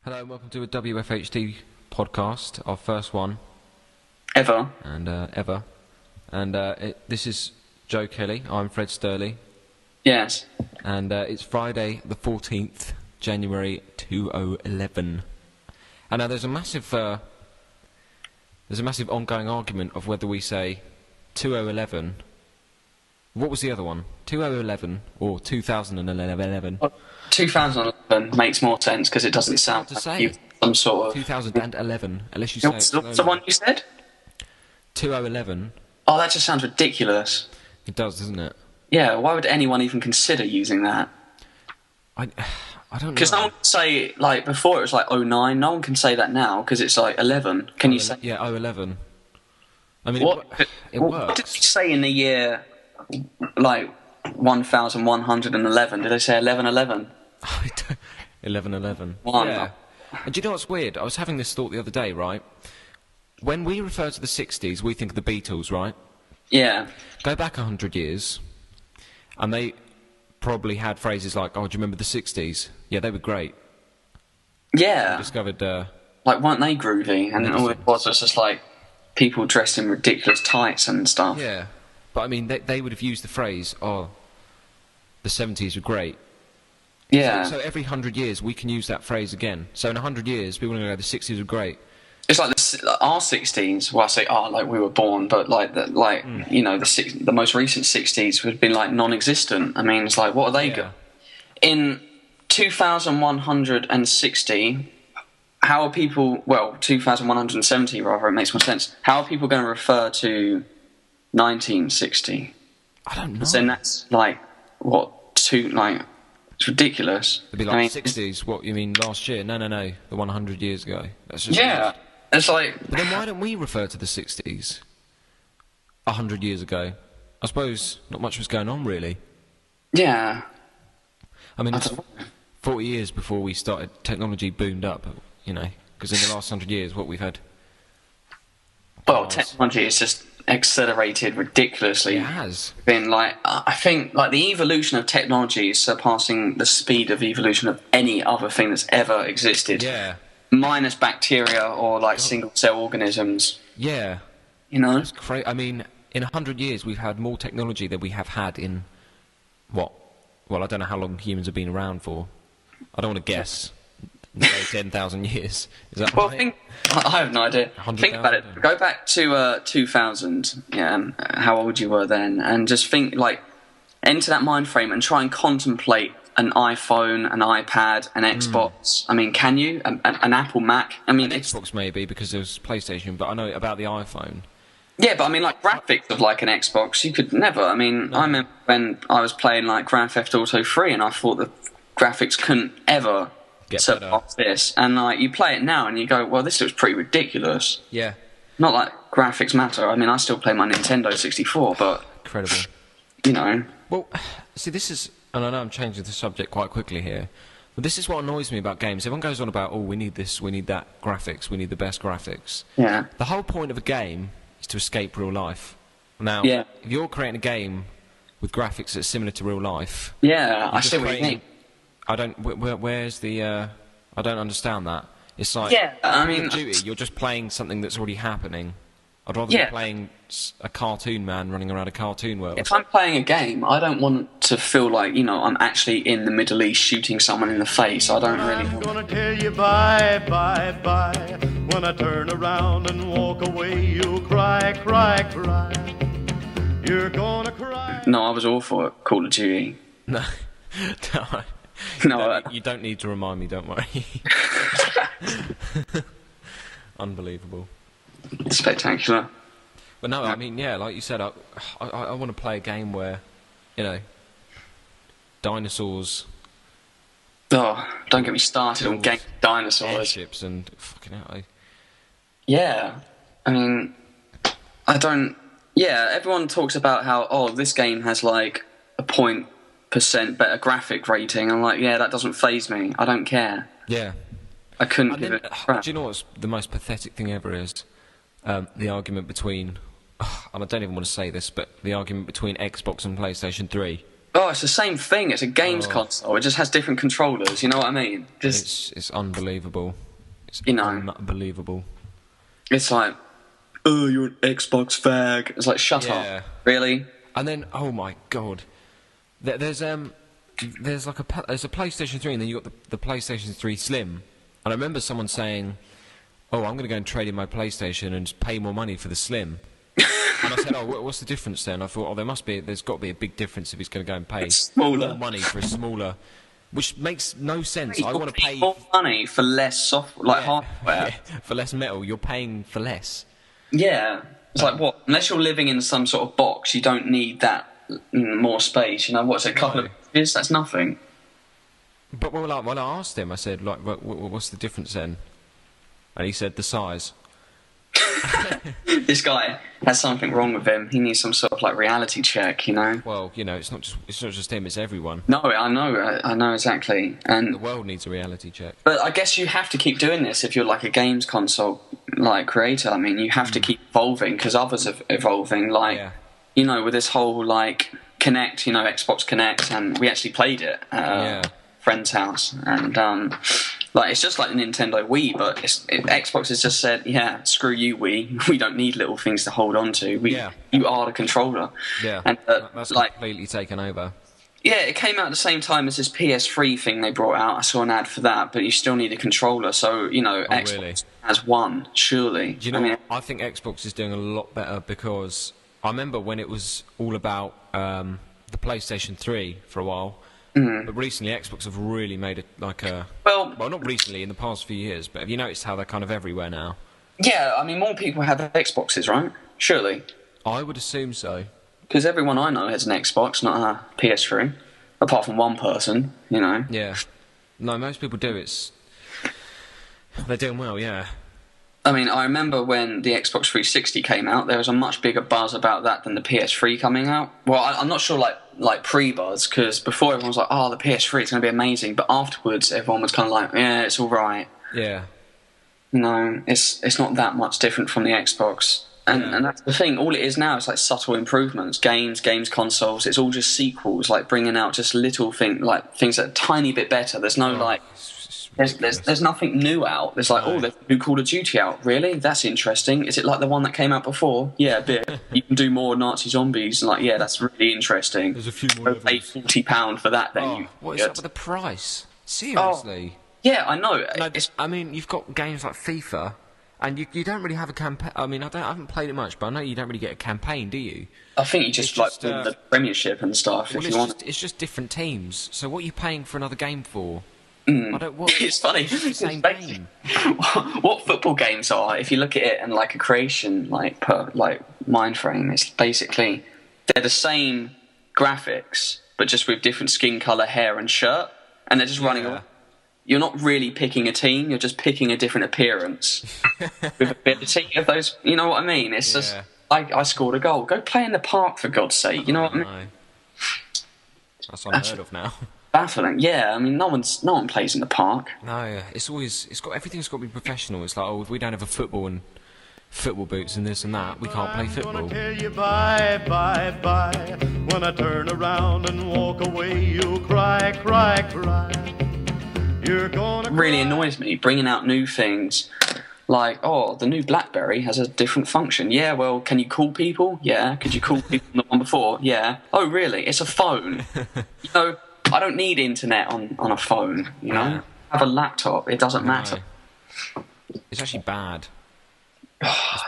Hello and welcome to a WFHD podcast, our first one. Ever. And this is Joe Kelly, I'm Fred Sturley. Yes. And it's Friday the 14th, January 2011. And now there's a massive ongoing argument of whether we say 2011. What was the other one? 2011 or 2011? Well, 2011 makes more sense because it doesn't sound to like say. you've some sort of... 2011, unless you say What's the one you said? 2011. Oh, that just sounds ridiculous. It does, doesn't it? Yeah, why would anyone even consider using that? I don't know. Because no one can say, like, before it was like 09, no one can say that now because it's like 11. Can you say... Yeah, 011. I mean, What it works. What did you say in the year, like, 1111? Did they say 1111? 1111. One. Yeah. And do you know what's weird? I was having this thought the other day, right? When we refer to the 60s, we think of the Beatles, right? Yeah. Go back 100 years, and they probably had phrases like, oh, do you remember the 60s? Yeah, they were great. Yeah. We discovered... like, weren't they groovy? And all it was just, like, people dressed in ridiculous tights and stuff. Yeah. But, I mean, they would have used the phrase, oh, the 70s were great. Yeah. So every 100 years, we can use that phrase again. So in 100 years, people are going to go, the 60s were great. It's like our 16s. Well, I say, like we were born, but like you know, the most recent 60s would have been like non-existent. I mean, it's like, what are they? In 2160, how are people? Well, 2170 rather. It makes more sense. How are people going to refer to 1960? I don't know. Then that's like what it's ridiculous. It'd be like 60s. What you mean last year? No. The 100 years ago. That's just weird. It's like... But then why don't we refer to the 60s 100 years ago? I suppose not much was going on, really. Yeah. I mean, it's 40 years before we started, technology boomed up, you know, because in the last 100 years, what we've had... Well, technology has just accelerated ridiculously. It has. Been like, I think, like, the evolution of technology is surpassing the speed of evolution of any other thing that's ever existed. Yeah. Minus bacteria or like single-cell organisms. Yeah. You know? It's crazy. I mean, in 100 years, we've had more technology than we have had in, what? Well, I don't know how long humans have been around for. I don't want to guess. 10,000 years. Is that right? I have no idea. Think about it. Go back to 2000, yeah, and how old you were then, and just think, like, enter that mind frame and try and contemplate an iPhone, an iPad, an Xbox. I mean, can you? An Apple Mac? I mean, Xbox maybe, because there was PlayStation, but I know about the iPhone. Yeah, but I mean, like, graphics of, like, an Xbox, you could never. I mean, I remember when I was playing, like, Grand Theft Auto 3, and I thought the graphics couldn't ever surpass this. And, like, you play it now, and you go, well, this looks pretty ridiculous. Yeah. Not like graphics matter. I mean, I still play my Nintendo 64, but... Incredible. You know. Well, see, this is... And I know I'm changing the subject quite quickly here, but this is what annoys me about games. Everyone goes on about, oh, we need this, we need that graphics, we need the best graphics. Yeah. The whole point of a game is to escape real life. Now, if you're creating a game with graphics that's similar to real life... Yeah, I see what you mean. I don't... where's the... I don't understand that. It's like... Yeah, I mean... Duty, you're just playing something that's already happening. I'd rather be playing a cartoon man running around a cartoon world. If I'm playing a game, I don't want to feel like, you know, I'm actually in the Middle East shooting someone in the face. I don't really want... I'm gonna tell you bye, bye, bye. When I turn around and walk away, you'll cry, cry, cry. You're gonna cry. No, I was awful at Call of Duty. No. You don't need to remind me, don't worry. Unbelievable. Spectacular. But no, I mean, yeah, like you said, I want to play a game where, you know, dinosaurs... Oh, don't get me started on game dinosaurs. Airships and fucking hell. Yeah. I mean, I don't... Yeah, everyone talks about how, oh, this game has like a 0.% better graphic rating. I'm like, yeah, that doesn't faze me. I don't care. Yeah. I couldn't give it a crap. Do you know what's the most pathetic thing ever is? The argument between... and I don't even want to say this, but the argument between Xbox and PlayStation 3. Oh, it's the same thing. It's a games console. It just has different controllers. You know what I mean? Just it's unbelievable. It's unbelievable. It's like, oh, you're an Xbox fag. It's like, shut up. Really? And then, oh my god, there's a PlayStation 3, and then you got the PlayStation 3 Slim. And I remember someone saying, "Oh, I'm going to go and trade in my PlayStation and just pay more money for the Slim." And I said, "Oh, what's the difference then?" I thought, "Oh, there's got to be a big difference if he's going to go and pay more money for a smaller." Which makes no sense. I want to pay more money for less software, hardware. For less metal. You're paying for less. Yeah. It's like, what? Unless you're living in some sort of box, you don't need that more space. You know, what's it, a couple of inches? That's nothing. But when I asked him, I said, like, what's the difference then? And he said, the size. This guy has something wrong with him. He needs some sort of like reality check, you know. Well, you know, it's not just him; it's everyone. No, I know exactly. And the world needs a reality check. But I guess you have to keep doing this if you're like a games console like creator. I mean, you have to keep evolving because others are evolving. Like, you know, with this whole like Connect, you know, Xbox Connect, and we actually played it at a friend's house, and like, it's just like the Nintendo Wii, but Xbox has just said, yeah, screw you, Wii. We don't need little things to hold on to. You are the controller. Yeah, and that's like completely taken over. Yeah, it came out at the same time as this PS3 thing they brought out. I saw an ad for that, but you still need a controller. So, you know, Xbox has won, surely. Do you know what? I think Xbox is doing a lot better because I remember when it was all about the PlayStation 3 for a while. But recently, Xbox have really made it like a... Well, not recently, in the past few years, but have you noticed how they're kind of everywhere now? Yeah, I mean, more people have Xboxes, right? Surely. I would assume so. Because everyone I know has an Xbox, not a PS3. Apart from one person, you know. Yeah. No, most people do. They're doing well, yeah. I mean, I remember when the Xbox 360 came out, there was a much bigger buzz about that than the PS3 coming out. Well, I'm not sure, like pre-buzz, because before everyone was like, oh, the PS3, it's going to be amazing. But afterwards, everyone was kind of like, yeah, it's all right. Yeah. You know, it's not that much different from the Xbox. And that's the thing. All it is now is like subtle improvements. Games consoles. It's all just sequels, like bringing out just little things that are a tiny bit better. There's no There's nothing new out. There's like, there's a new Call of Duty out. Really? That's interesting. Is it like the one that came out before? Yeah, a bit. You can do more Nazi zombies. Like, yeah, that's really interesting. There's a few more levels. Pay £40 for that, then. What is up with the price? Seriously? Yeah, I know. No, I mean, you've got games like FIFA, and you don't really have a campaign. I mean, I haven't played it much, but I know you don't really get a campaign, do you? I think you just win the Premiership and stuff if you want. It's just different teams. So what are you paying for another game for? It's funny. It's the same game. What football games are, if you look at it and like a creation, like mind frame, it's basically they're the same graphics, but just with different skin color, hair, and shirt, and they're just running around. You're not really picking a team; you're just picking a different appearance with ability of those. You know what I mean? It's just I scored a goal. Go play in the park, for God's sake. You know what I mean? That's unheard of now. Baffling, yeah. I mean, no one plays in the park. No, everything's got to be professional. It's like, oh, if we don't have a football and football boots and this and that, we can't play football. I'm gonna tell you bye, bye, bye. When I turn around and walk away, you'll cry, cry, cry. You're gonna really annoys me bringing out new things. Like, oh, the new BlackBerry has a different function. Yeah, well, can you call people? Yeah. Could you call people on the one before? Yeah. Oh, really? It's a phone. You know, I don't need internet on a phone, you know? I have a laptop, it doesn't matter. It's actually bad.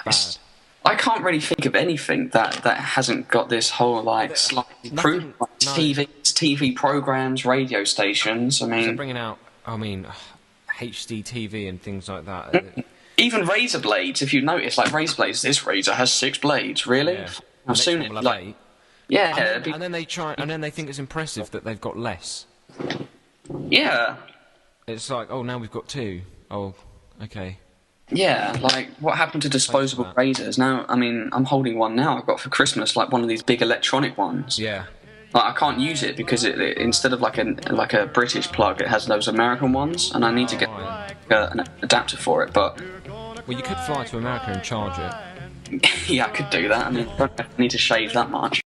It's bad. I can't really think of anything that hasn't got this whole, like, slight improvement. TV programs, radio stations, I mean... They're bringing out, HD TV and things like that. Even razor blades, if you notice, like razor blades, this razor has 6 blades, really? Yeah. I've soon it, like... Yeah, and then they think it's impressive that they've got less. Yeah. It's like, oh, now we've got 2. Oh, okay. Yeah, like, what happened to disposable razors? Now, I mean, I'm holding one now. I've got for Christmas, like, one of these big electronic ones. Yeah. Like, I can't use it because it instead of like a British plug, it has those American ones, and I need to get an adapter for it. But well, you could fly to America and charge it. Yeah, I could do that. I mean, I don't need to shave that much.